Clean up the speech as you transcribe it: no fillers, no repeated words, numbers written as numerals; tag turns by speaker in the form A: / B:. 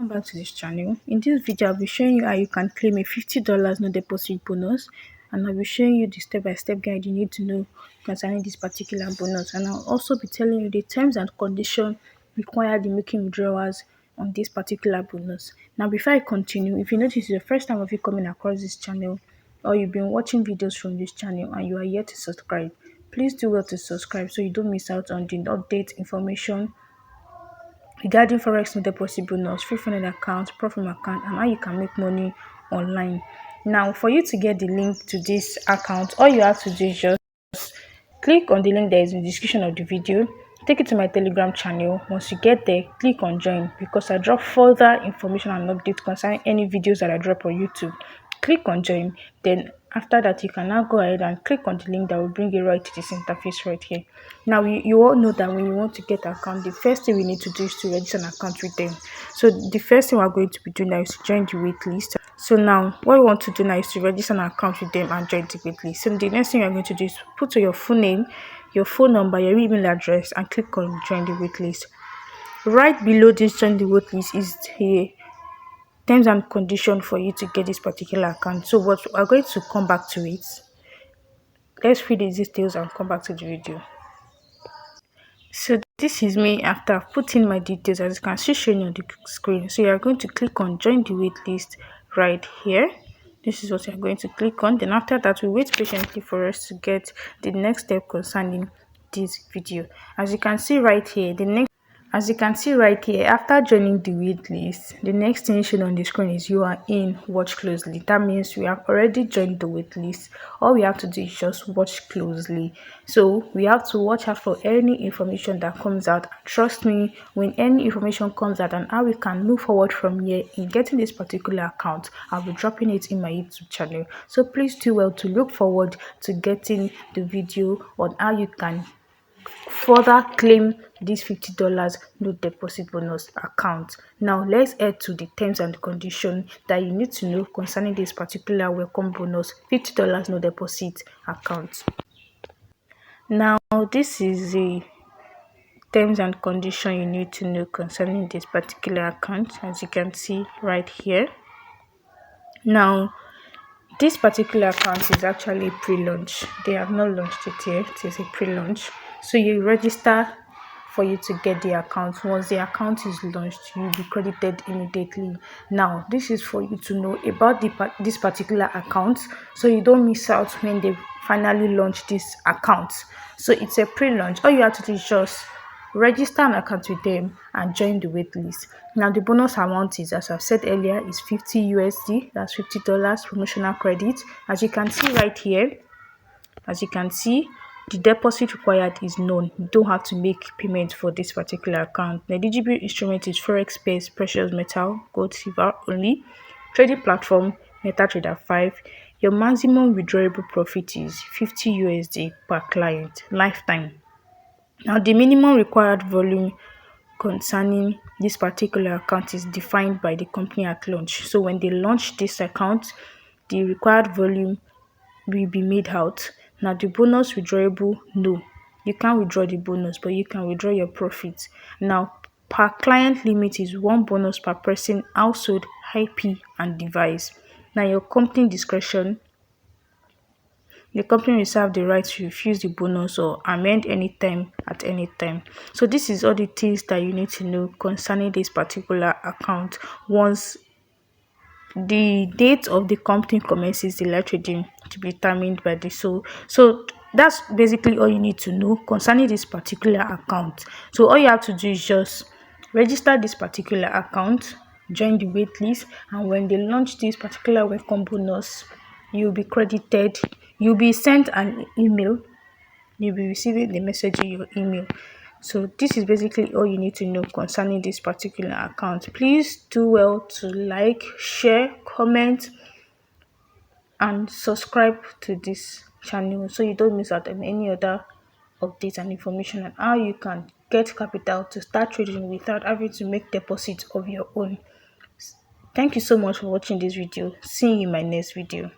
A: Back to this channel. In this video I'll be showing you how you can claim a $50 no deposit bonus, and I'll be showing you the step-by-step guide you need to know concerning this particular bonus, and I'll also be telling you the terms and conditions required in making withdrawals on this particular bonus. Now before I continue, if you notice it's the first time of you coming across this channel, or you've been watching videos from this channel and you are yet to subscribe, please do well to subscribe so you don't miss out on the update information regarding Forex no deposit bonus, free funded account, profit account, and how you can make money online. Now, for you to get the link to this account, all you have to do is just click on the link that is in the description of the video. Take it to my Telegram channel. Once you get there, click on join, because I drop further information and updates concerning any videos that I drop on YouTube. Click on join. Then after that, you can now go ahead and click on the link that will bring you right to this interface right here. Now you all know that when you want to get an account, the first thing we need to do is to register an account with them. So the first thing we're going to be doing now is to join the wait list. So now what we want to do now is to register an account with them and join the wait list. So the next thing you're going to do is put your full name, your phone number, your email address, and click on join the wait list. Right below this join the wait list is the terms and conditions for you to get this particular account. So what we're going to come back to it. Let's read the details and come back to the video. So this is me after I've put in my details, as you can see showing on the screen. So you're going to click on join the wait list right here. This is what you're going to click on. Then after that, we wait patiently for us to get the next step concerning this video. As you can see right here, after joining the wait list, the next thing shown on the screen is you are in watch closely. That means we have already joined the wait list. All we have to do is just watch closely. So we have to watch out for any information that comes out. Trust me, when any information comes out and how we can move forward from here in getting this particular account, I'll be dropping it in my YouTube channel. So please do well to look forward to getting the video on how you can further claim this $50 no deposit bonus account. Now let's head to the terms and conditions that you need to know concerning this particular welcome bonus $50 no deposit account. Now this is the terms and conditions you need to know concerning this particular account, as you can see right here. Now this particular account is actually pre-launch. They have not launched it yet. It is a pre-launch. So you register for you to get the account. Once the account is launched, you'll be credited immediately. Now this is for you to know about this particular account, so you don't miss out when they finally launch this account. So it's a pre-launch. All you have to do is just register an account with them and join the wait list. Now the bonus amount is, as I've said earlier, is $50. That's $50 promotional credit. As you can see right here, the deposit required is known. You don't have to make payment for this particular account. The eligible instrument is Forex based precious metal, gold, silver only. Trading platform MetaTrader 5. Your maximum withdrawable profit is $50 per client lifetime. Now the minimum required volume concerning this particular account is defined by the company at launch. So when they launch this account, the required volume will be made out. Now the bonus withdrawable, no, you can't withdraw the bonus, but you can withdraw your profits. Now per client limit is 1 bonus per person, household, IP and device. Now your company discretion. The company reserves the right to refuse the bonus or amend anytime at any time. So this is all the things that you need to know concerning this particular account. Once the date of the company commences the live trading to be determined by the so that's basically all you need to know concerning this particular account. So all you have to do is just register this particular account, join the wait list, and when they launch this particular welcome bonus, you'll be credited. You'll be sent an email. You'll be receiving the message in your email. So this is basically all you need to know concerning this particular account. Please do well to like, share, comment, and subscribe to this channel so you don't miss out on any other updates and information on how you can get capital to start trading without having to make deposits of your own. Thank you so much for watching this video. See you in my next video.